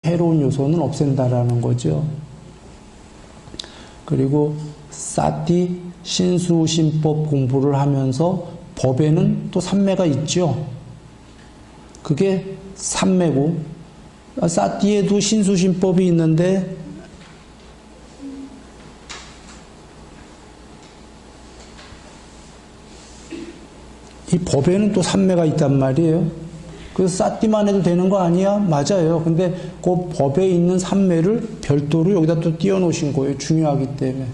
해로운 요소는 없앤다라는 거죠. 그리고 사티 신수신법 공부를 하면서 법에는 또 삼매가 있죠. 그게 삼매고, 사티에도 신수신법이 있는데 이 법에는 또 삼매가 있단 말이에요. 그래서 사티만 해도 되는 거 아니야? 맞아요. 근데 그 법에 있는 삼매를 별도로 여기다 또 띄워놓으신 거예요. 중요하기 때문에.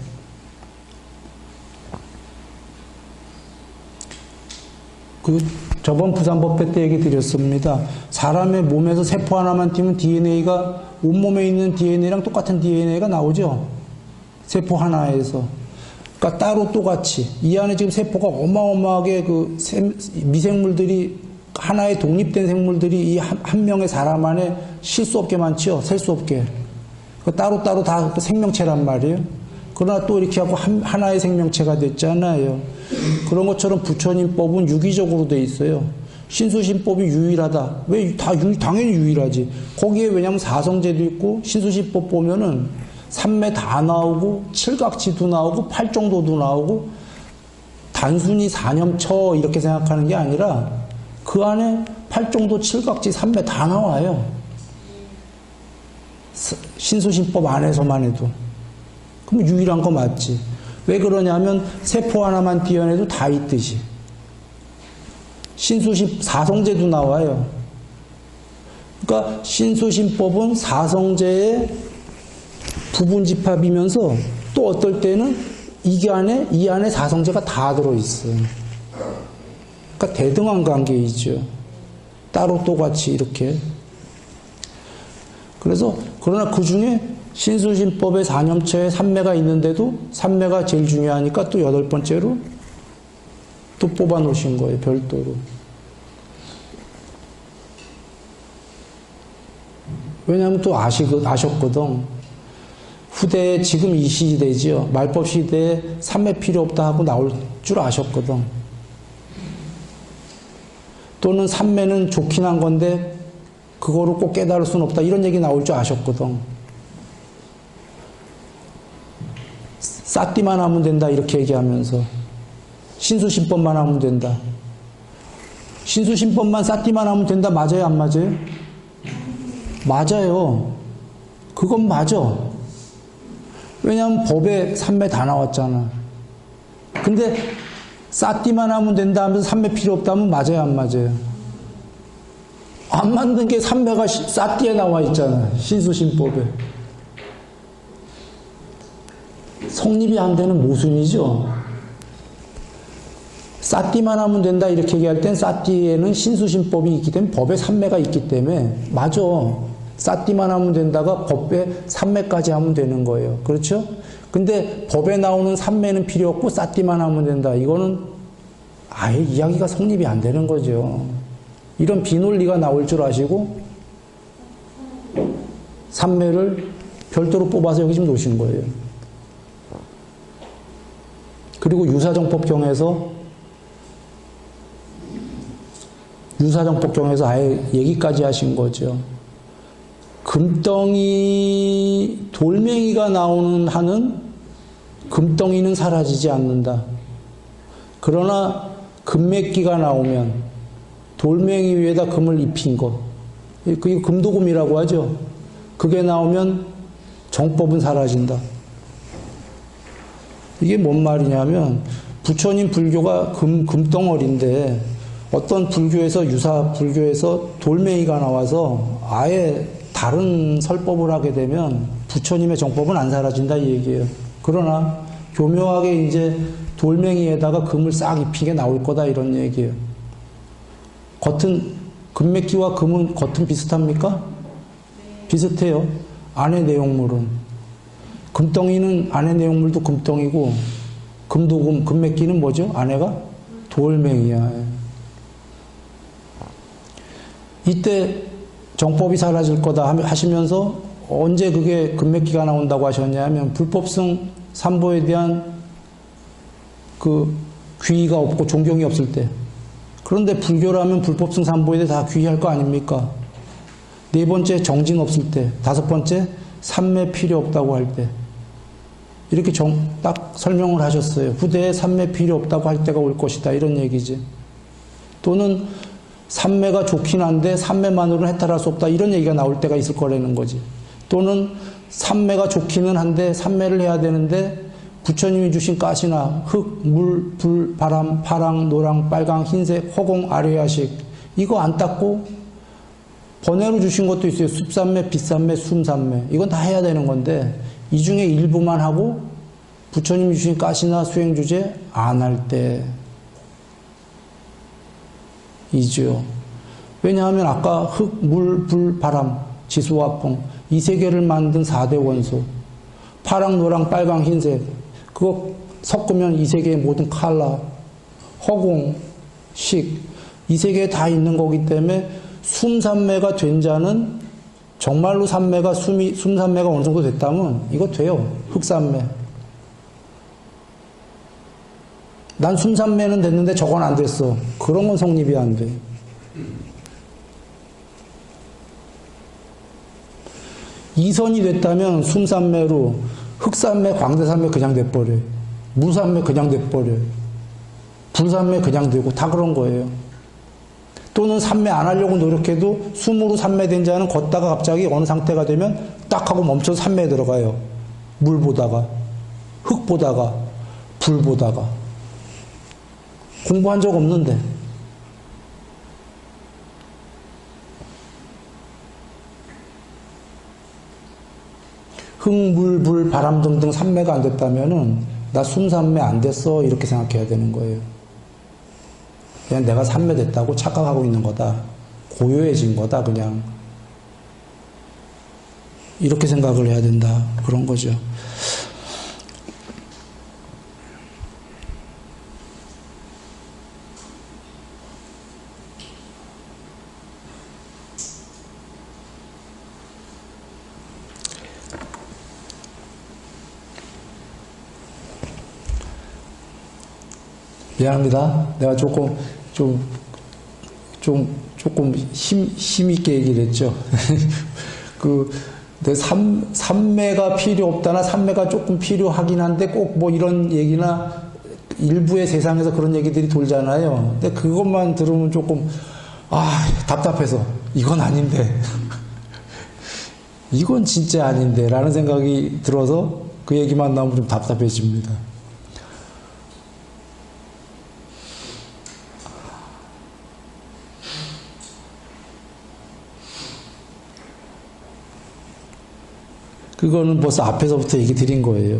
저번 부산법회 때 얘기 드렸습니다. 사람의 몸에서 세포 하나만 띄면 DNA가, 온몸에 있는 DNA랑 똑같은 DNA가 나오죠? 세포 하나에서. 그러니까 따로 똑같이. 이 안에 지금 세포가 어마어마하게 미생물들이, 하나의 독립된 생물들이 이 한 명의 사람 안에 쉴 수 없게 많지요? 셀 수 없게. 따로따로 다 생명체란 말이에요. 그러나 또 이렇게 하고 하나의 생명체가 됐잖아요. 그런 것처럼 부처님법은 유기적으로 돼 있어요. 신수신법이 유일하다. 왜? 당연히 유일하지. 거기에 왜냐면 사성제도 있고, 신수신법 보면은 삼매 다 나오고, 칠각지도 나오고, 팔정도도 나오고, 단순히 사념처 이렇게 생각하는 게 아니라 그 안에 팔정도, 칠각지, 삼매 다 나와요. 신수신법 안에서만 해도. 그럼 유일한 거 맞지. 왜 그러냐면 세포 하나만 띄어내도 다 있듯이. 신수신 사성제도 나와요. 그러니까 신수신법은 사성제의 부분집합이면서 또 어떨 때는 이 안에 사성제가 다 들어있어요. 그러니까 대등한 관계이죠. 따로 똑같이 이렇게. 그래서 그러나 그 중에 신수신법의 사념체에 삼매가 있는데도 삼매가 제일 중요하니까 또 8번째로 또 뽑아 놓으신 거예요. 별도로. 왜냐하면 또 아셨거든. 후대에 지금 이 시대지요. 말법 시대에 삼매 필요 없다 하고 나올 줄 아셨거든. 또는 삼매는 좋긴 한 건데 그거를 꼭 깨달을 수는 없다. 이런 얘기 나올 줄 아셨거든. 사띠만 하면 된다 이렇게 얘기하면서 신수신법만 하면 된다. 신수신법만 사띠만 하면 된다. 맞아요? 안 맞아요? 맞아요. 그건 맞아. 왜냐하면 법에 삼매 다 나왔잖아. 근데 사띠만 하면 된다 하면서 삼매 필요 없다면 맞아요? 안 맞아요? 안 맞는 게 삼매가 사띠에 나와 있잖아. 신수신법에. 성립이 안 되는 모순이죠. 사띠만 하면 된다 이렇게 얘기할 땐 사띠에는 신수신법이 있기 때문에 법에 삼매가 있기 때문에 맞아. 사띠만 하면 된다가 법에 삼매까지 하면 되는 거예요. 그렇죠? 근데 법에 나오는 삼매는 필요 없고 사띠만 하면 된다. 이거는 아예 이야기가 성립이 안 되는 거죠. 이런 비논리가 나올 줄 아시고 삼매를 별도로 뽑아서 여기 지금 놓으신 거예요. 그리고 유사정법경에서 아예 얘기까지 하신 거죠. 금덩이, 돌멩이가 나오는 한은 금덩이는 사라지지 않는다. 그러나 금맥기가 나오면 돌멩이 위에다 금을 입힌 것, 그게 금도금이라고 하죠. 그게 나오면 정법은 사라진다. 이게 뭔 말이냐면 부처님 불교가 금덩어리인데 어떤 불교에서 유사 불교에서 돌멩이가 나와서 아예 다른 설법을 하게 되면 부처님의 정법은 안 사라진다 이 얘기예요. 그러나 교묘하게 이제 돌멩이에다가 금을 싹 입히게 나올 거다 이런 얘기예요. 겉은 금맥기와 금은 겉은 비슷합니까? 비슷해요. 안의 내용물은. 금덩이는 안의 내용물도 금덩이고 금도금, 금맥기는 뭐죠? 안에가 돌멩이야. 이때 정법이 사라질 거다 하시면서 언제 그게 금맥기가 나온다고 하셨냐면 불법성 삼보에 대한 그 귀의가 없고 존경이 없을 때. 그런데 불교라면 불법성 삼보에 대해 다 귀의할 거 아닙니까? 네 번째 정진 없을 때, 다섯 번째 삼매 필요 없다고 할 때. 이렇게 딱 설명을 하셨어요. 후대에 삼매 필요 없다고 할 때가 올 것이다. 이런 얘기지. 또는 삼매가 좋긴 한데 삼매만으로는 해탈할 수 없다. 이런 얘기가 나올 때가 있을 거라는 거지. 또는 삼매가 좋기는 한데 삼매를 해야 되는데 부처님이 주신 가시나 흙, 물, 불, 바람, 파랑, 노랑, 빨강, 흰색, 허공, 아뢰야식 이거 안 닦고 번외로 주신 것도 있어요. 숲삼매, 빛삼매, 숨삼매 이건 다 해야 되는 건데 이 중에 일부만 하고 부처님이 주신 가시나 수행주제 안 할 때 이죠. 왜냐하면 아까 흙, 물, 불, 바람, 지수화풍 이 세 개를 만든 4대 원소 파랑, 노랑, 빨강, 흰색 그거 섞으면 이 세 개의 모든 컬러 허공, 식 이 세 개 다 있는 거기 때문에 숨삼매가 된 자는 정말로 삼매가 숨삼매가 어느 정도 됐다면 이거 돼요. 흙삼매. 난 숨삼매는 됐는데 저건 안 됐어. 그런 건 성립이 안 돼. 이선이 됐다면 숨삼매로 흙삼매, 광대삼매 그냥 돼버려요. 무삼매 그냥 돼버려요. 불삼매 그냥 되고 다 그런 거예요. 또는 삼매 안 하려고 노력해도 숨으로 삼매된 자는 걷다가 갑자기 어느 상태가 되면 딱 하고 멈춰서 삼매에 들어가요. 물 보다가, 흙 보다가, 불 보다가. 공부한 적 없는데. 흙, 물, 불, 바람 등등 삼매가 안 됐다면은 나 숨삼매 안 됐어 이렇게 생각해야 되는 거예요. 그냥 내가 삼매됐다고 착각하고 있는 거다. 고요해진 거다 그냥. 이렇게 생각을 해야 된다. 그런 거죠. 미안합니다. 내가 조금 힘있게 얘기를 했죠. 내 삼매가 필요 없다나 삼매가 조금 필요하긴 한데 꼭 뭐 이런 얘기나 일부의 세상에서 그런 얘기들이 돌잖아요. 근데 그것만 들으면 조금, 답답해서. 이건 아닌데. 이건 진짜 아닌데. 라는 생각이 들어서 그 얘기만 나오면 좀 답답해집니다. 그거는 벌써 앞에서부터 얘기 드린 거예요.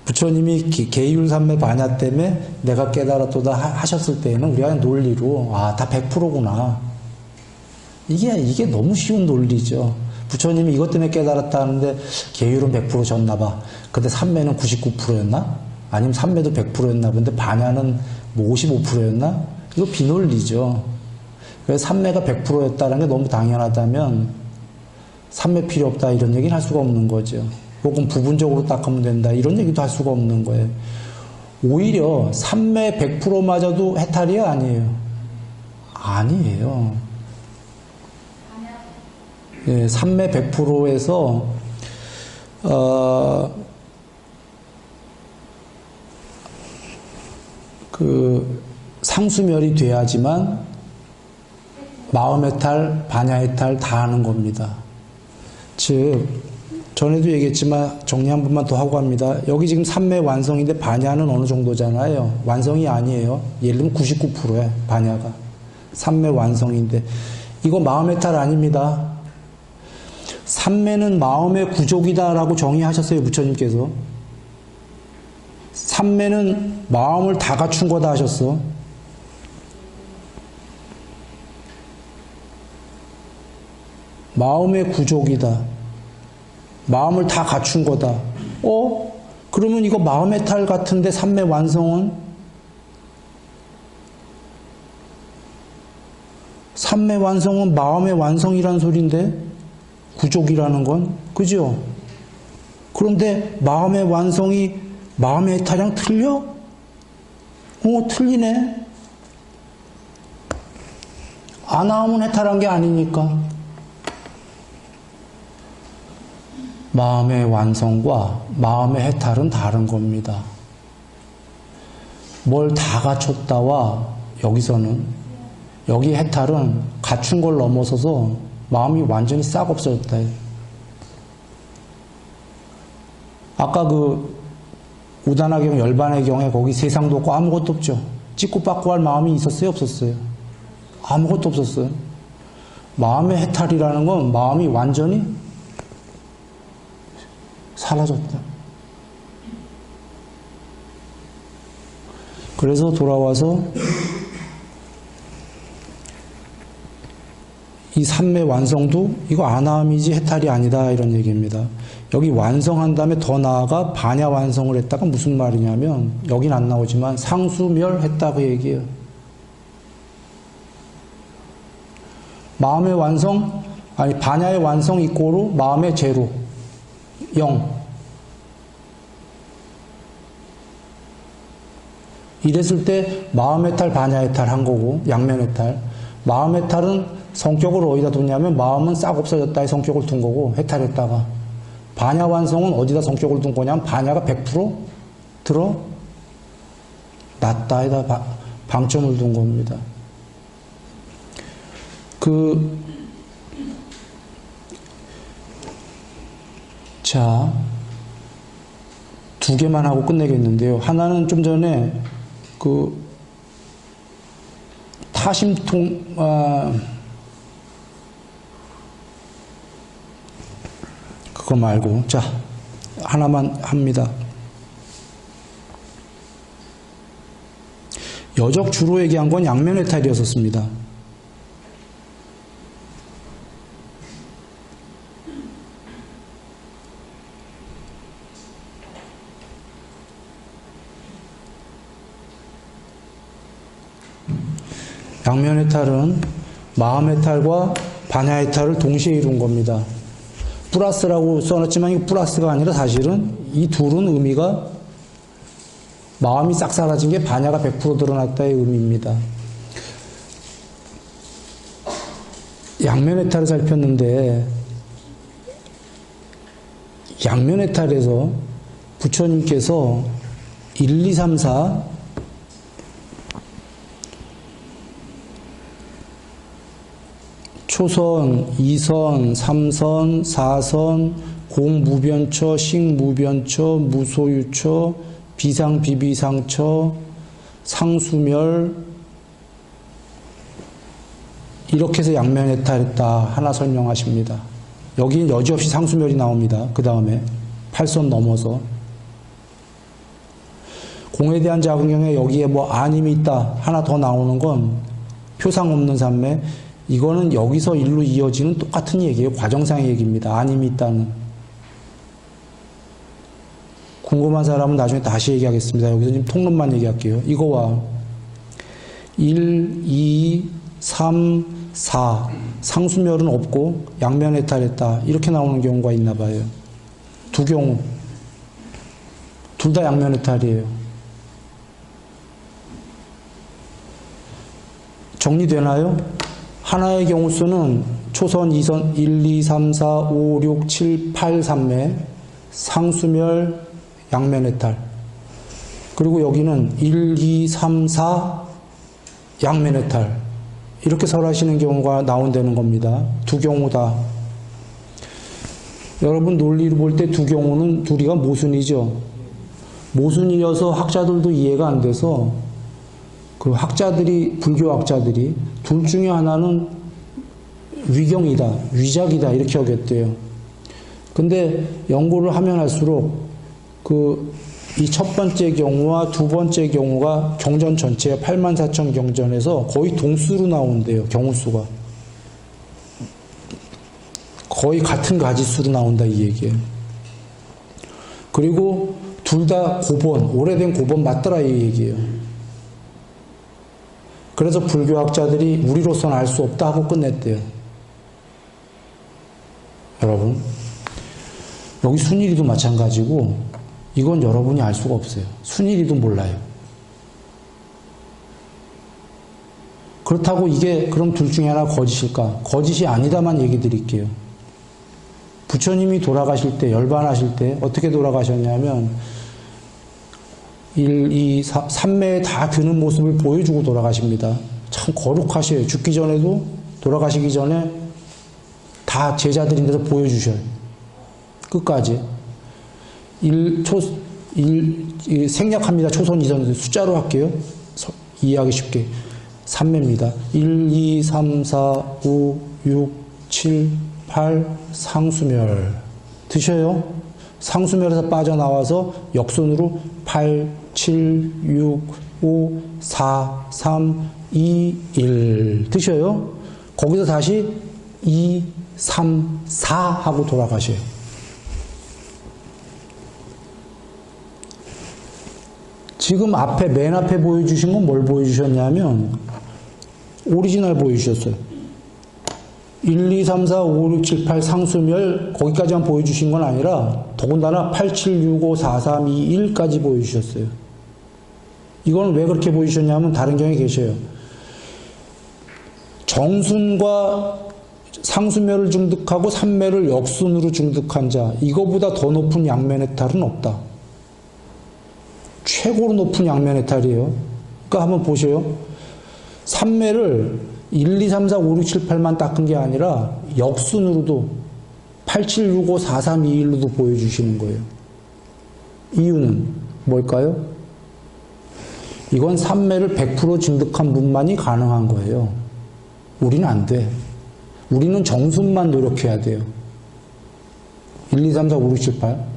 부처님이 계율삼매 반야 때문에 내가 깨달았도다 하셨을 때에는 우리가 논리로 다 100%구나. 이게 너무 쉬운 논리죠. 부처님이 이것 때문에 깨달았다 하는데 계율은 100% 졌나 봐. 근데 삼매는 99%였나? 아니면 삼매도 100%였나? 근데 반야는 뭐 55%였나? 이거 비논리죠. 그래서 삼매가 100%였다는 게 너무 당연하다면 삼매 필요 없다 이런 얘기는 할 수가 없는 거죠. 혹은 부분적으로 닦으면 된다 이런 얘기도 할 수가 없는 거예요. 오히려 삼매 100%마저도 해탈이 아니에요. 아니에요. 예, 삼매 100%에서 상수멸이 돼야지만 마음 해탈, 반야 해탈 다 하는 겁니다. 즉 전에도 얘기했지만 정리 한 번만 더 하고 합니다. 여기 지금 삼매 완성인데 반야는 어느 정도잖아요. 완성이 아니에요. 예를 들면 99%야 반야가. 삼매 완성인데 이거 마음 해탈 아닙니다. 삼매는 마음의 구족이다라고 정의하셨어요. 부처님께서. 삼매는 마음을 다 갖춘 거다 하셨어. 마음의 구족이다. 마음을 다 갖춘 거다. 그러면 이거 마음의 탈 같은데 삼매 완성은? 삼매 완성은 마음의 완성이란 소린데 구족이라는 건 그죠? 그런데 마음의 완성이 마음의 해탈이랑 틀려? 틀리네. 안 나오면 해탈한 게 아니니까. 마음의 완성과 마음의 해탈은 다른 겁니다. 뭘 다 갖췄다와 여기서는 여기 해탈은 갖춘 걸 넘어서서 마음이 완전히 싹 없어졌다. 아까 그 우단화경 열반의 경우에 거기 세상도 없고 아무것도 없죠. 찍고 받고 할 마음이 있었어요? 없었어요? 아무것도 없었어요. 마음의 해탈이라는 건 마음이 완전히 사라졌다. 그래서 돌아와서 이 삼매 완성도 이거 아나함이지 해탈이 아니다 이런 얘기입니다. 여기 완성한 다음에 더 나아가 반야 완성을 했다가 무슨 말이냐면 여긴 안 나오지만 상수멸했다 그 얘기예요. 마음의 완성 아니 반야의 완성 이꼬로 마음의 제로 0 이랬을 때 마음 해탈 반야 해탈 한 거고 양면 해탈 마음 해탈은 성격을 어디다 뒀냐면 마음은 싹 없어졌다의 성격을 둔 거고 해탈했다가 반야 완성은 어디다 성격을 둔 거냐면 반야가 100% 드러났다에다 방점을 둔 겁니다. 자, 두 개만 하고 끝내겠는데요. 하나는 좀 전에 타심통, 그거 말고, 자, 하나만 합니다. 여적 주로 얘기한 건 양면해탈이었었습니다. 양면해탈은 마음해탈과 반야해탈을 동시에 이룬 겁니다. 플러스라고 써놨지만 이거 플러스가 아니라 사실은 이 둘은 의미가 마음이 싹 사라진 게 반야가 100% 드러났다의 의미입니다. 양면해탈을 살폈는데 양면해탈에서 부처님께서 1, 2, 3, 4 초선, 2선, 3선, 4선, 공무변처, 식무변처, 무소유처, 비상비비상처, 상수멸 이렇게 해서 양면해탈했다 하나 설명하십니다. 여기는 여지없이 상수멸이 나옵니다. 그 다음에 8선 넘어서 공에 대한 작용에 여기에 뭐 아님이 있다 하나 더 나오는 건 표상 없는 삼매 이거는 여기서 일로 이어지는 똑같은 얘기예요. 과정상의 얘기입니다. 아님이 있다는. 궁금한 사람은 나중에 다시 얘기하겠습니다. 여기서 지금 통론만 얘기할게요. 이거와 1, 2, 3, 4 상수멸은 없고 양면해탈했다. 이렇게 나오는 경우가 있나 봐요. 두 경우. 둘 다 양면해탈이에요. 정리되나요? 하나의 경우 수는 초선, 2선, 1, 2, 3, 4, 5, 6, 7, 8, 3매, 상수멸, 양면해탈. 그리고 여기는 1, 2, 3, 4, 양면해탈. 이렇게 설하시는 경우가 나온다는 겁니다. 두 경우다. 여러분 논리로 볼 때 두 경우는 둘이가 모순이죠. 모순이어서 학자들도 이해가 안 돼서 그 학자들이, 불교학자들이 둘 중에 하나는 위경이다, 위작이다 이렇게 여겼대요. 근데 연구를 하면 할수록 이 첫 번째 경우와 두 번째 경우가 경전 전체 84,000 경전에서 거의 동수로 나온대요. 경우수가. 거의 같은 가지수로 나온다 이 얘기예요. 그리고 둘 다 고본, 오래된 고본 맞더라 이 얘기예요. 그래서 불교학자들이 우리로서는 알 수 없다 하고 끝냈대요. 여러분, 여기 순일이도 마찬가지고 이건 여러분이 알 수가 없어요. 순일이도 몰라요. 그렇다고 이게 그럼 둘 중에 하나 거짓일까? 거짓이 아니다만 얘기 드릴게요. 부처님이 돌아가실 때, 열반하실 때 어떻게 돌아가셨냐면 1, 2, 3매에 다 드는 모습을 보여주고 돌아가십니다. 참 거룩하셔요. 죽기 전에도 돌아가시기 전에 다 제자들인데서 보여주셔요. 끝까지. 생략합니다. 초선, 이선 숫자로 할게요. 이해하기 쉽게. 3매입니다. 1, 2, 3, 4, 5, 6, 7, 8, 상수멸. 드셔요. 상수멸에서 빠져나와서 역순으로 8, 7, 6, 5, 4, 3, 2, 1. 드셔요. 거기서 다시 2, 3, 4 하고 돌아가셔요. 지금 맨 앞에 보여주신 건 뭘 보여주셨냐면, 오리지널 보여주셨어요. 1, 2, 3, 4, 5, 6, 7, 8 상수멸, 거기까지만 보여주신 건 아니라, 더군다나 8, 7, 6, 5, 4, 3, 2, 1까지 보여주셨어요. 이건 왜 그렇게 보여주셨냐면, 다른 경우에 계셔요. 정순과 상수멸을 중득하고 삼매를 역순으로 중득한 자, 이거보다 더 높은 양면해탈은 없다. 최고로 높은 양면해탈이에요. 그러니까 한번 보세요. 삼매를 1, 2, 3, 4, 5, 6, 7, 8만 닦은 게 아니라 역순으로도 8, 7, 6, 5, 4, 3, 2, 1로도 보여주시는 거예요. 이유는 뭘까요? 이건 삼매를 100% 증득한 분만이 가능한 거예요. 우리는 안 돼. 우리는 정순만 노력해야 돼요. 1, 2, 3, 4, 5, 6, 7, 8.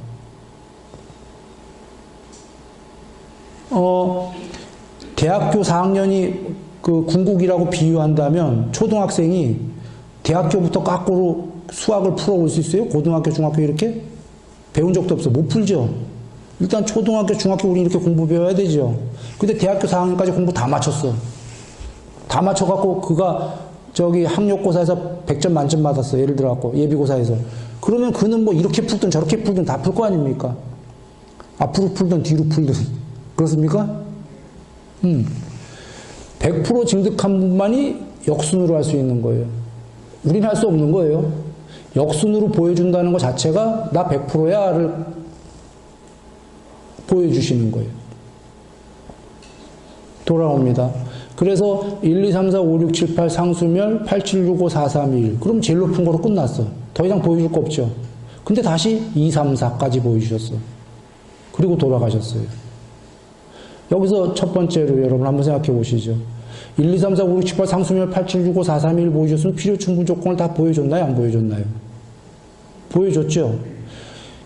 대학교 4학년이 그 궁극이라고 비유한다면 초등학생이 대학교부터 거꾸로 수학을 풀어올 수 있어요? 고등학교, 중학교 이렇게? 배운 적도 없어. 못 풀죠? 일단 초등학교, 중학교 우리 이렇게 공부 배워야 되죠. 근데 대학교 4학년까지 공부 다 마쳤어. 다 맞춰갖고 그가 저기 학력고사에서 100점 만점 받았어. 예를 들어갖고 예비고사에서. 그러면 그는 뭐 이렇게 풀든 저렇게 풀든 다 풀 거 아닙니까? 앞으로 풀든 뒤로 풀든. 그렇습니까? 100% 증득한 분만이 역순으로 할 수 있는 거예요. 우리는 할 수 없는 거예요. 역순으로 보여준다는 것 자체가 나 100%야를 보여주시는 거예요. 돌아옵니다. 그래서 1, 2, 3, 4, 5, 6, 7, 8 상수멸 8, 7, 6, 5, 4, 3, 2, 1. 그럼 제일 높은 거로 끝났어. 더 이상 보여줄 거 없죠. 근데 다시 2, 3, 4까지 보여주셨어. 그리고 돌아가셨어요. 여기서 첫 번째로 여러분 한번 생각해 보시죠. 1, 2, 3, 4, 5, 6, 7, 8 상수멸 8, 7, 6, 5, 4, 3, 2, 1 보여줬으면 필요 충분 조건을 다 보여줬나요? 안 보여줬나요? 보여줬죠.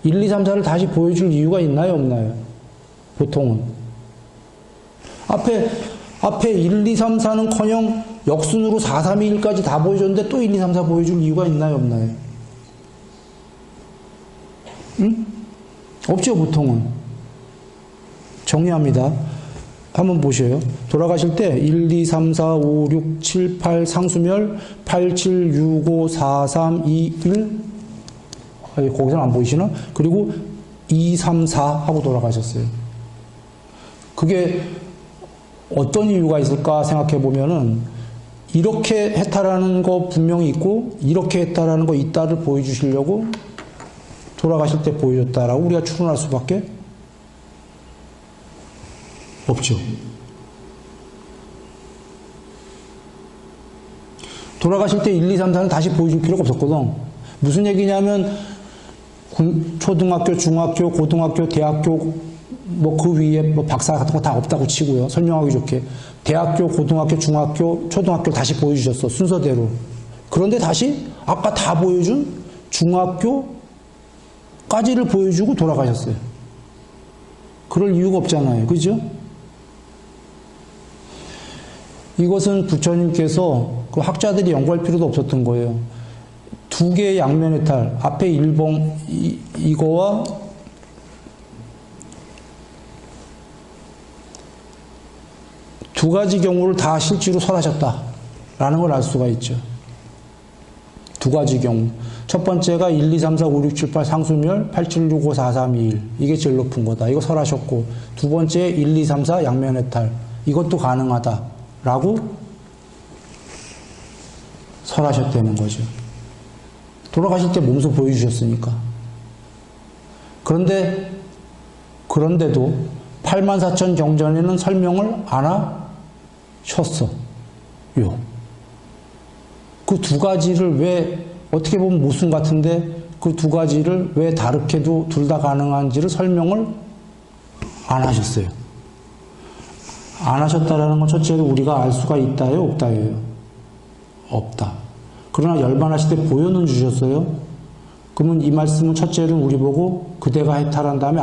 1, 2, 3, 4를 다시 보여줄 이유가 있나요? 없나요? 보통은. 앞에 1, 2, 3, 4는커녕 역순으로 4, 3, 2, 1까지 다 보여줬는데 또 1, 2, 3, 4 보여줄 이유가 있나요? 없나요? 응? 없죠, 보통은. 정리합니다. 한번 보셔요. 돌아가실 때 1, 2, 3, 4, 5, 6, 7, 8 상수멸 8, 7, 6, 5, 4, 3, 2, 1 거기서는 안 보이시나? 그리고 2, 3, 4 하고 돌아가셨어요. 그게 어떤 이유가 있을까 생각해 보면은 이렇게 했다라는 거 분명히 있고 이렇게 했다라는 거 있다를 보여주시려고 돌아가실 때 보여줬다라고 우리가 추론할 수밖에 없죠. 돌아가실 때 1, 2, 3, 4는 다시 보여줄 필요가 없었거든. 무슨 얘기냐면 초등학교, 중학교, 고등학교, 대학교 뭐 그 위에 뭐 박사 같은 거 다 없다고 치고요. 설명하기 좋게. 대학교, 고등학교, 중학교, 초등학교 다시 보여주셨어. 순서대로. 그런데 다시 아까 다 보여준 중학교까지를 보여주고 돌아가셨어요. 그럴 이유가 없잖아요. 그죠? 이것은 부처님께서 그 학자들이 연구할 필요도 없었던 거예요. 두 개의 양면의 탈, 앞에 일봉 이거와 두 가지 경우를 다 실제로 설하셨다라는 걸 알 수가 있죠. 두 가지 경우. 첫 번째가 1, 2, 3, 4, 5, 6, 7, 8 상수멸 8, 7, 6, 5, 4, 3, 2, 1. 이게 제일 높은 거다. 이거 설하셨고. 두 번째 1, 2, 3, 4 양면의 탈. 이것도 가능하다라고 설하셨다는 거죠. 돌아가실 때 몸소 보여주셨으니까. 그런데도 84,000 경전에는 설명을 안 하셨어요. 그 두 가지를 왜, 어떻게 보면 모순 같은데, 그 두 가지를 왜 다르게도 둘 다 가능한지를 설명을 안 하셨어요. 안 하셨다라는 건 첫째로 우리가 알 수가 있다요, 없다요? 없다. 그러나 열반하실 때 보여는 주셨어요. 그러면 이 말씀은 첫째로는 우리 보고 그대가 해탈한 다음에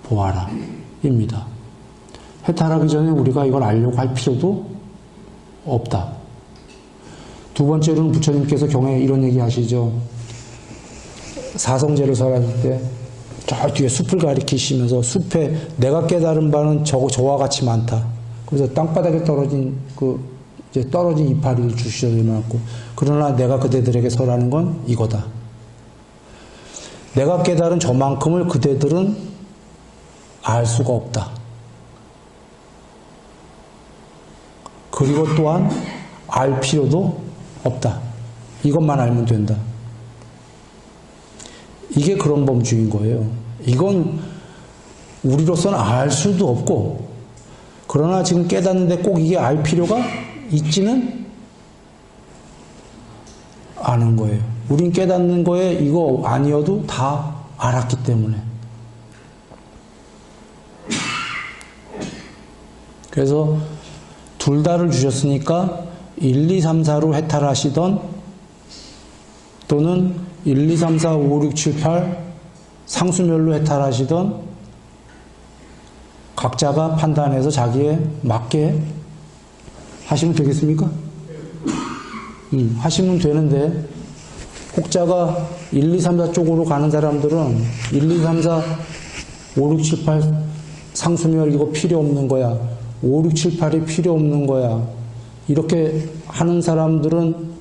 보아라 입니다. 해탈하기 전에 우리가 이걸 알려고 할 필요도 없다. 두 번째로는 부처님께서 경에 이런 얘기 하시죠. 사성제를 설하실 때 저 뒤에 숲을 가리키시면서 숲에 내가 깨달은 바는 저와 같이 많다. 그래서 땅바닥에 떨어진 이제 떨어진 이파리를 주시려고 해놨고, 그러나 내가 그대들에게 설하는 건 이거다. 내가 깨달은 저만큼을 그대들은 알 수가 없다. 그리고 또한 알 필요도 없다. 이것만 알면 된다. 이게 그런 범주인 거예요. 이건 우리로서는 알 수도 없고, 그러나 지금 깨닫는데 꼭 이게 알 필요가 있지는 않은 거예요. 우린 깨닫는 거에 이거 아니어도 다 알았기 때문에. 그래서 둘 다를 주셨으니까 1, 2, 3, 4로 해탈하시던, 또는 1, 2, 3, 4, 5, 6, 7, 8 상수멸로 해탈하시던 각자가 판단해서 자기에 맞게 하시면 되겠습니까? 하시면 되는데, 혹자가 1, 2, 3, 4 쪽으로 가는 사람들은 1, 2, 3, 4, 5, 6, 7, 8 상수멸 이거 필요 없는 거야. 5, 6, 7, 8이 필요 없는 거야. 이렇게 하는 사람들은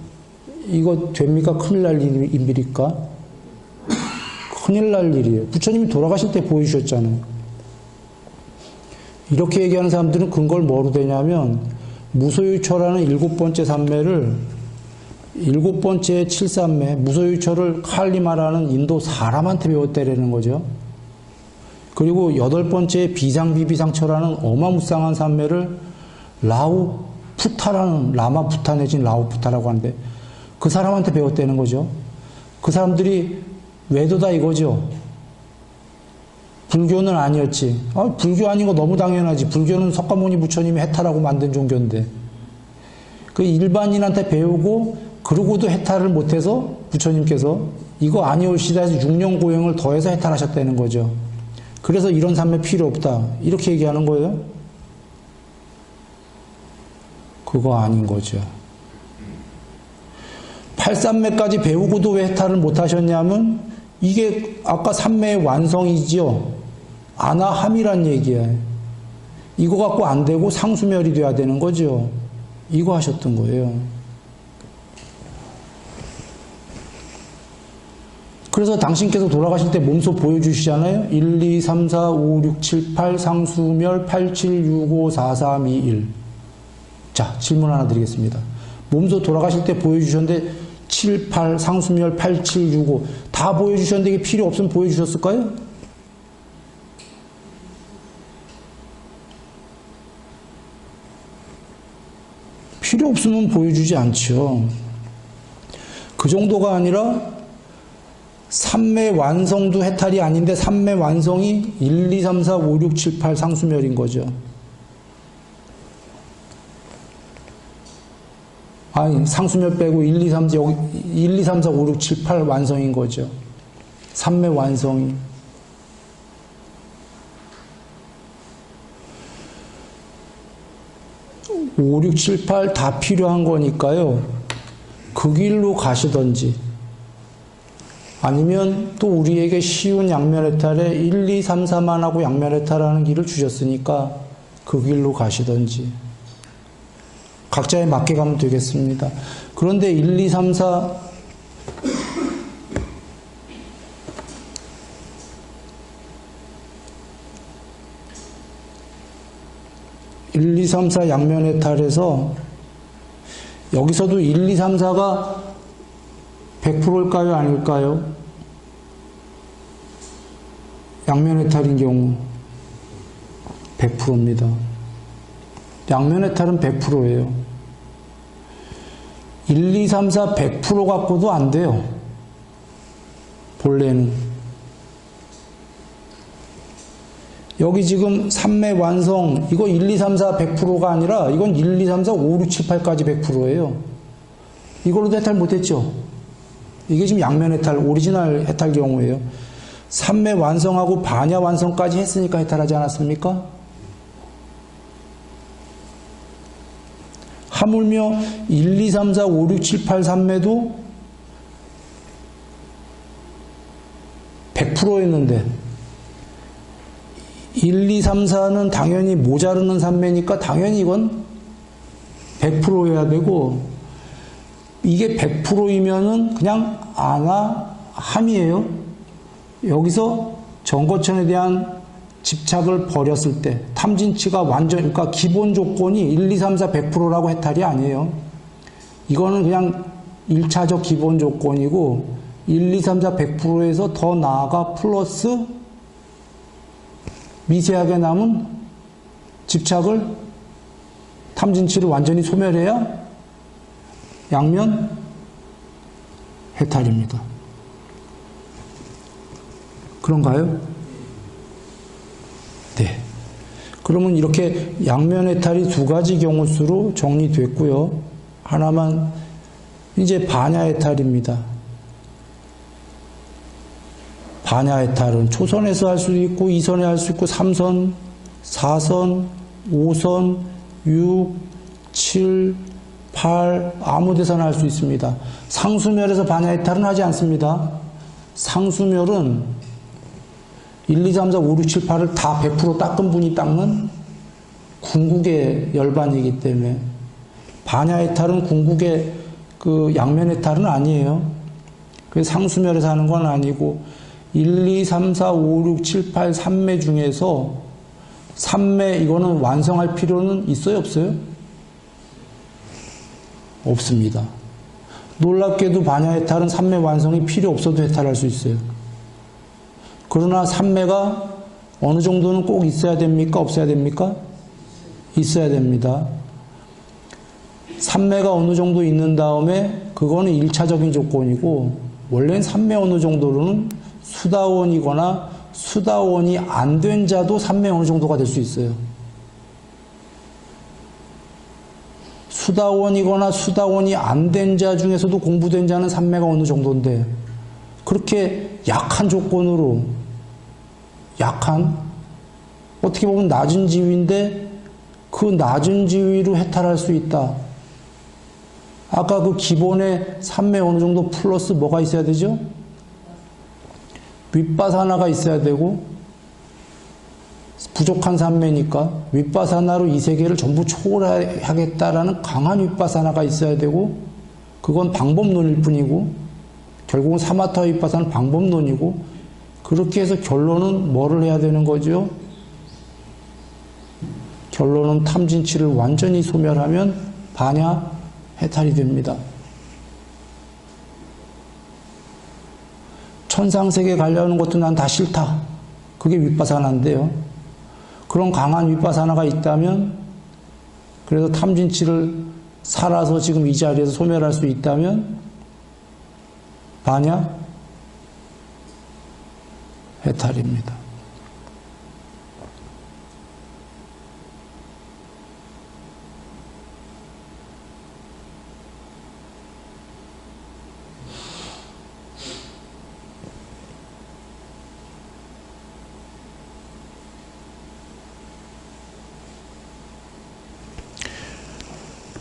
이거 됩니까? 큰일 날 일입니까? 큰일 날 일이에요. 부처님이 돌아가실 때 보여주셨잖아요. 이렇게 얘기하는 사람들은 근거를 뭐로 되냐면, 무소유처라는 7번째 산매를, 7번째 7산매, 무소유처를 칼리마라는 인도 사람한테 배웠다라는 거죠. 그리고 8번째 비상비비상처라는 어마무쌍한 산매를 라우푸타라는, 라마 부타 내진 라우푸타라고 하는데, 그 사람한테 배웠다는 거죠. 그 사람들이 외도다 이거죠. 불교는 아니었지. 불교 아닌 거 너무 당연하지. 불교는 석가모니 부처님이 해탈하고 만든 종교인데. 그 일반인한테 배우고 그러고도 해탈을 못해서 부처님께서 이거 아니올시다 해서 6년 고행을 더해서 해탈하셨다는 거죠. 그래서 이런 삶에 필요 없다. 이렇게 얘기하는 거예요. 그거 아닌 거죠. 8산매까지 배우고도 왜 해탈을 못하셨냐면, 이게 아까 산매의 완성이지요. 아나함이란 얘기야. 이거 갖고 안 되고 상수멸이 돼야 되는 거죠. 이거 하셨던 거예요. 그래서 당신께서 돌아가실 때 몸소 보여주시잖아요. 1, 2, 3, 4, 5, 6, 7, 8 상수멸 8, 7, 6, 5, 4, 3, 2, 1. 자, 질문 하나 드리겠습니다. 몸소 돌아가실 때 보여주셨는데 7, 8 상수멸 8, 7, 6, 5 다 보여주셨는데 이게 필요 없으면 보여주셨을까요? 필요 없으면 보여주지 않죠. 그 정도가 아니라 삼매 완성도 해탈이 아닌데 삼매 완성이 1, 2, 3, 4, 5, 6, 7, 8 상수멸인 거죠. 아니, 상수멸 빼고 1, 2, 3, 4, 여기 1, 2, 3, 4, 5, 6, 7, 8 완성인 거죠. 삼매 완성이. 오, 6, 7, 8 다 필요한 거니까요. 그 길로 가시던지, 아니면 또 우리에게 쉬운 양면해탈에 1, 2, 3, 4만 하고 양면해탈하는 길을 주셨으니까 그 길로 가시던지, 각자에 맞게 가면 되겠습니다. 그런데 1, 2, 3, 4 1, 2, 3, 4 양면해탈에서 여기서도 1, 2, 3, 4가 100%일까요? 아닐까요? 양면 해탈인 경우 100%입니다. 양면 해탈은 100%예요. 1, 2, 3, 4 100% 갖고도 안 돼요. 본래는. 여기 지금 3매 완성, 이거 1, 2, 3, 4 100%가 아니라 이건 1, 2, 3, 4, 5, 6, 7, 8까지 100%예요. 이걸로도 해탈 못했죠. 이게 지금 양면 해탈, 오리지널 해탈 경우예요. 3매 완성하고 반야 완성까지 했으니까 해탈하지 않았습니까? 하물며 1, 2, 3, 4, 5, 6, 7, 8, 3매도 100%였는데 1, 2, 3, 4는 당연히 모자르는 3매니까 당연히 이건 100%여야 되고 이게 100%이면은 그냥 함이에요. 여기서 전거천에 대한 집착을 버렸을 때 탐진치가 완전, 그러니까 기본 조건이 1, 2, 3, 4 100%라고 해탈이 아니에요. 이거는 그냥 1차적 기본 조건이고 1, 2, 3, 4 100%에서 더 나아가 플러스 미세하게 남은 집착을 탐진치를 완전히 소멸해야 양면 해탈입니다. 그런가요? 네. 그러면 이렇게 양면 해탈이 두 가지 경우 수로 정리됐고요. 하나만 이제 반야 해탈입니다. 반야 해탈은 초선에서 할 수도 있고 2선에 할 수 있고 3선, 4선, 5선, 6, 7, 8 아무 데서나 할 수 있습니다. 상수멸에서 반야 해탈은 하지 않습니다. 상수멸은 1, 2, 3, 4, 5, 6, 7, 8을 다 100% 닦은 분이 닦는 궁극의 열반이기 때문에 반야 해탈은 궁극의 그 양면 해탈은 아니에요. 그래서 상수멸에서 하는 건 아니고 1, 2, 3, 4, 5, 6, 7, 8, 3매 중에서 3매 이거는 완성할 필요는 있어요? 없어요? 없습니다. 놀랍게도 반야 해탈은 3매 완성이 필요 없어도 해탈할 수 있어요. 그러나 3매가 어느 정도는 꼭 있어야 됩니까? 없어야 됩니까? 있어야 됩니다. 3매가 어느 정도 있는 다음에 그거는 1차적인 조건이고 원래는 3매 어느 정도로는 수다원이거나 수다원이 안 된 자도 3매 어느 정도가 될 수 있어요. 수다원이거나 수다원이 안 된 자 중에서도 공부된 자는 3매가 어느 정도인데 그렇게 약한 조건으로 어떻게 보면 낮은 지위인데 그 낮은 지위로 해탈할 수 있다. 아까 그 기본에 3매 어느 정도 플러스 뭐가 있어야 되죠? 윗바사나가 있어야 되고 부족한 3매니까 윗바사나로 이 세계를 전부 초월하겠다라는 강한 윗바사나가 있어야 되고 그건 방법론일 뿐이고 결국은 사마타 윗바사는 방법론이고 그렇게 해서 결론은 뭐를 해야 되는 거죠? 결론은 탐진치를 완전히 소멸하면 반야 해탈이 됩니다. 천상세계 가려는 것도 난 다 싫다. 그게 윗바사나인데요. 그런 강한 윗바사나가 있다면 그래서 탐진치를 살아서 지금 이 자리에서 소멸할 수 있다면 반야 해탈입니다.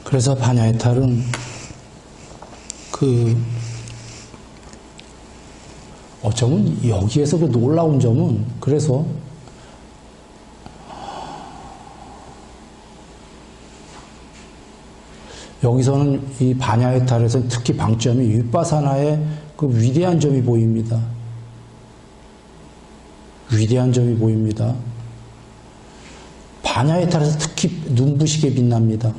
그래서 반야 해탈은 어쩌면 여기에서 그 놀라운 점은 그래서 여기서는 이 반야 해탈에서는 특히 방점이 윗바사나의 그 위대한 점이 보입니다. 위대한 점이 보입니다. 반야 해탈에서 특히 눈부시게 빛납니다.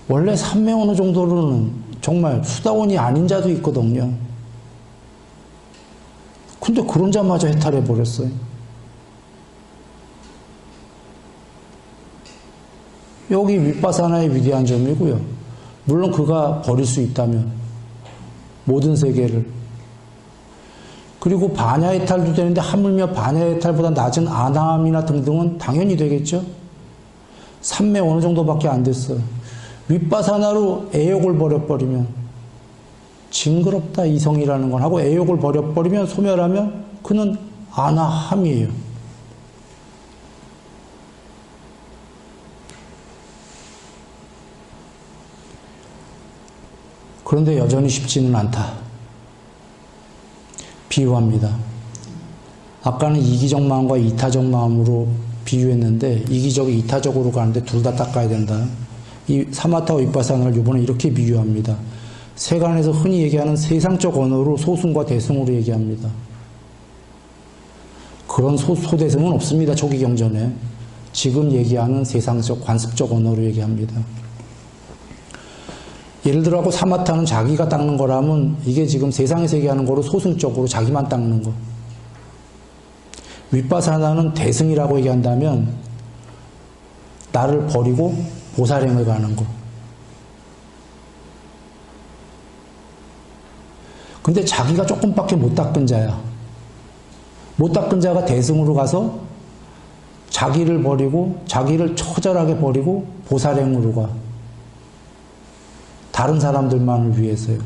원래 3매 어느 정도로는 정말 수다원이 아닌 자도 있거든요. 근데 그런 자마저 해탈해버렸어요. 여기 윗바사나의 위대한 점이고요. 물론 그가 버릴 수 있다면 모든 세계를. 그리고 반야해탈도 되는데 하물며 반야해탈보다 낮은 아나함이나 등등은 당연히 되겠죠. 삼매 어느 정도밖에 안 됐어요. 윗바사나로 애욕을 버려버리면 징그럽다 이성이라는 건 하고 애욕을 버려버리면 소멸하면 그는 아나함이에요. 그런데 여전히 쉽지는 않다. 비유합니다. 아까는 이기적 마음과 이타적 마음으로 비유했는데 이기적이 이타적으로 가는데 둘 다 닦아야 된다. 이 사마타와 윗바사나를 이번에 이렇게 비유합니다. 세간에서 흔히 얘기하는 세상적 언어로 소승과 대승으로 얘기합니다. 그런 소대승은 없습니다. 초기 경전에. 지금 얘기하는 세상적 관습적 언어로 얘기합니다. 예를 들어 사마타는 자기가 닦는 거라면 이게 지금 세상에서 얘기하는 거로 소승적으로 자기만 닦는 거. 윗바사나는 대승이라고 얘기한다면 나를 버리고 보살행을 가는 거. 근데 자기가 조금밖에 못 닦은 자야. 못 닦은 자가 대승으로 가서 자기를 버리고 자기를 처절하게 버리고 보살행으로 가. 다른 사람들만을 위해서요.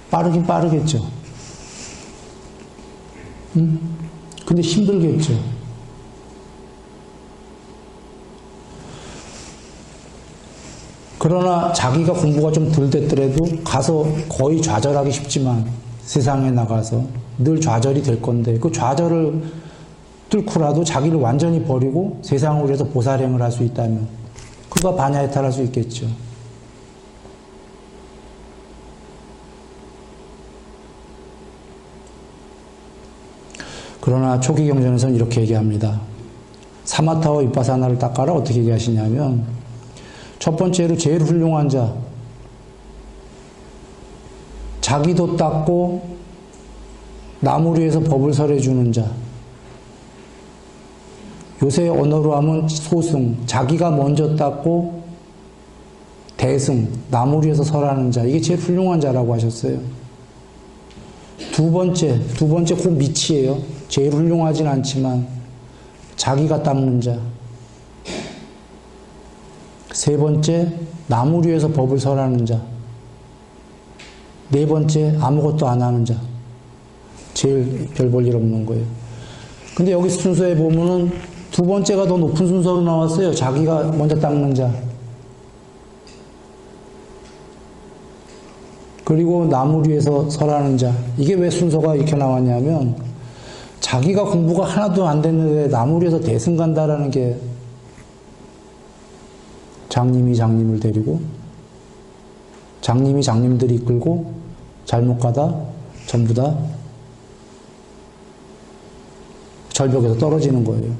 빠르긴 빠르겠죠. 근데 힘들겠죠. 그러나 자기가 공부가 좀 덜 됐더라도 가서 거의 좌절하기 쉽지만 세상에 나가서 늘 좌절이 될 건데 그 좌절을 뚫고라도 자기를 완전히 버리고 세상을 위해서 보살행을 할 수 있다면 그가 반야해탈할 수 있겠죠. 그러나 초기 경전에서는 이렇게 얘기합니다. 사마타와 윗바사나를 닦아라. 어떻게 얘기하시냐면 첫 번째로 제일 훌륭한 자, 자기도 닦고 남을 위해서 법을 설해주는 자. 요새 언어로 하면 소승, 자기가 먼저 닦고 대승, 남을 위해서 설하는 자. 이게 제일 훌륭한 자라고 하셨어요. 두 번째 곧 밑이에요. 제일 훌륭하진 않지만 자기가 닦는 자. 세 번째, 남을 위해서 법을 설하는 자. 네 번째, 아무것도 안 하는 자. 제일 별 볼 일 없는 거예요. 근데 여기 순서에 보면은 두 번째가 더 높은 순서로 나왔어요. 자기가 먼저 닦는 자. 그리고 남을 위해서 설하는 자. 이게 왜 순서가 이렇게 나왔냐면 자기가 공부가 하나도 안 됐는데 남을 위해서 대승 간다라는 게 장님이 장님을 데리고 장님이 장님들이 이끌고 잘못 가다 전부 다 절벽에서 떨어지는 거예요.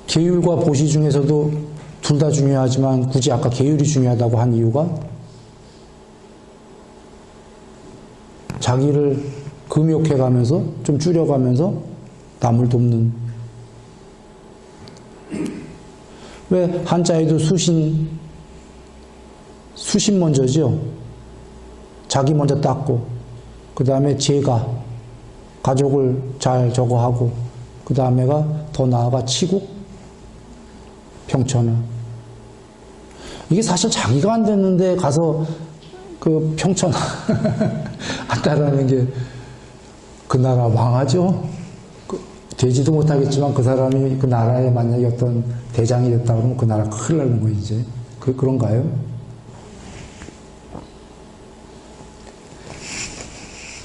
계율과 보시 중에서도 둘 다 중요하지만 굳이 아까 계율이 중요하다고 한 이유가 자기를 금욕해가면서 좀 줄여가면서 남을 돕는. 왜 한자에도 수신 먼저죠. 자기 먼저 닦고 그 다음에 제가 가족을 잘 저거 하고 그 다음에가 더 나아가 치국 평천하. 이게 사실 자기가 안 됐는데 가서 그 평천하 한다라는 게 그 나라 망하죠. 되지도 못하겠지만 그 사람이 그 나라에 만약에 어떤 대장이 됐다 그러면 그 나라 큰일 나는 거예요, 이제. 그런가요?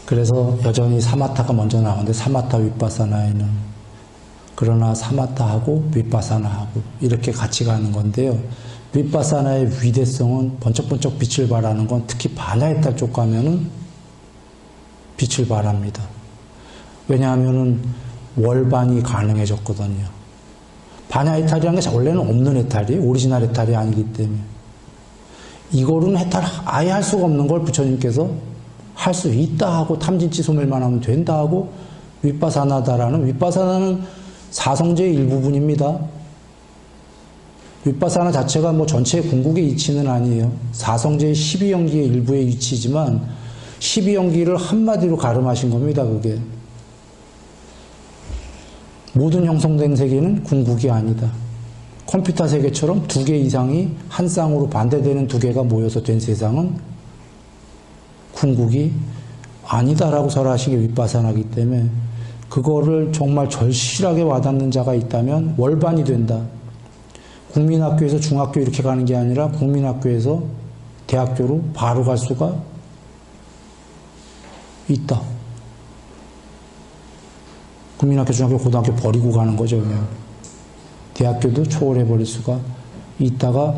그래서 여전히 사마타가 먼저 나오는데 사마타 윗바사나에는 그러나 사마타하고 윗바사나하고 이렇게 같이 가는 건데요. 윗바사나의 위대성은 번쩍번쩍 빛을 발하는 건 특히 반야해탈 쪽 가면은 빛을 발합니다. 왜냐하면은 월반이 가능해졌거든요. 반야해탈이라는 게 원래는 없는 해탈이에요. 오리지널 해탈이 아니기 때문에. 이거는 아예 할 수가 없는 걸 부처님께서 할 수 있다 하고 탐진치 소멸만 하면 된다 하고 윗바사나다라는 윗바사나는 사성제의 일부분입니다. 윗바사나 자체가 뭐 전체 궁극의 이치는 아니에요. 사성제의 12연기의 일부의 이치지만 12연기를 한마디로 가름하신 겁니다. 그게 모든 형성된 세계는 궁극이 아니다. 컴퓨터 세계처럼 두 개 이상이 한 쌍으로 반대되는 두 개가 모여서 된 세상은 궁극이 아니다라고 설하시기 윗바사나기 때문에 그거를 정말 절실하게 와닿는 자가 있다면 월반이 된다. 국민학교에서 중학교 이렇게 가는 게 아니라 국민학교에서 대학교로 바로 갈 수가 있다. 국민학교, 중학교, 고등학교 버리고 가는 거죠. 그냥. 대학교도 초월해버릴 수가 있다가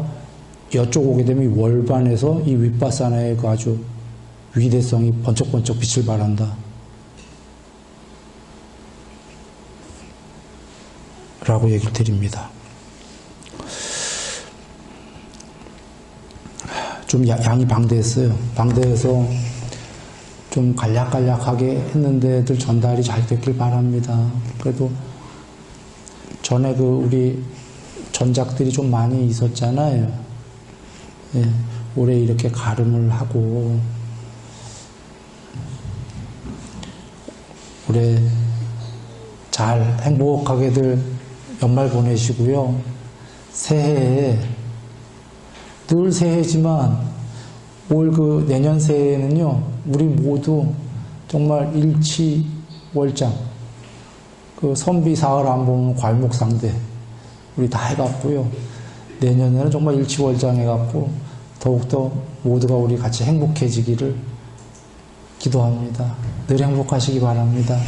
여쪽 오게 되면 월반에서 이 윗바사나의 그 아주 위대성이 번쩍번쩍 빛을 발한다. 라고 얘기를 드립니다. 좀 양이 방대했어요. 방대해서 좀 간략간략하게 했는데들 전달이 잘 됐길 바랍니다. 그래도 전에 우리 전작들이 좀 많이 있었잖아요. 예, 올해 이렇게 가름을 하고 올해 잘 행복하게들 연말 보내시고요. 새해에 늘 새해지만 올 내년 새해에는요, 우리 모두 정말 일치월장, 선비 사흘 안 보면 괄목상대, 우리 다 해갖고요. 내년에는 정말 일치월장 해갖고 더욱더 모두가 우리 같이 행복해지기를 기도합니다. 늘 행복하시기 바랍니다.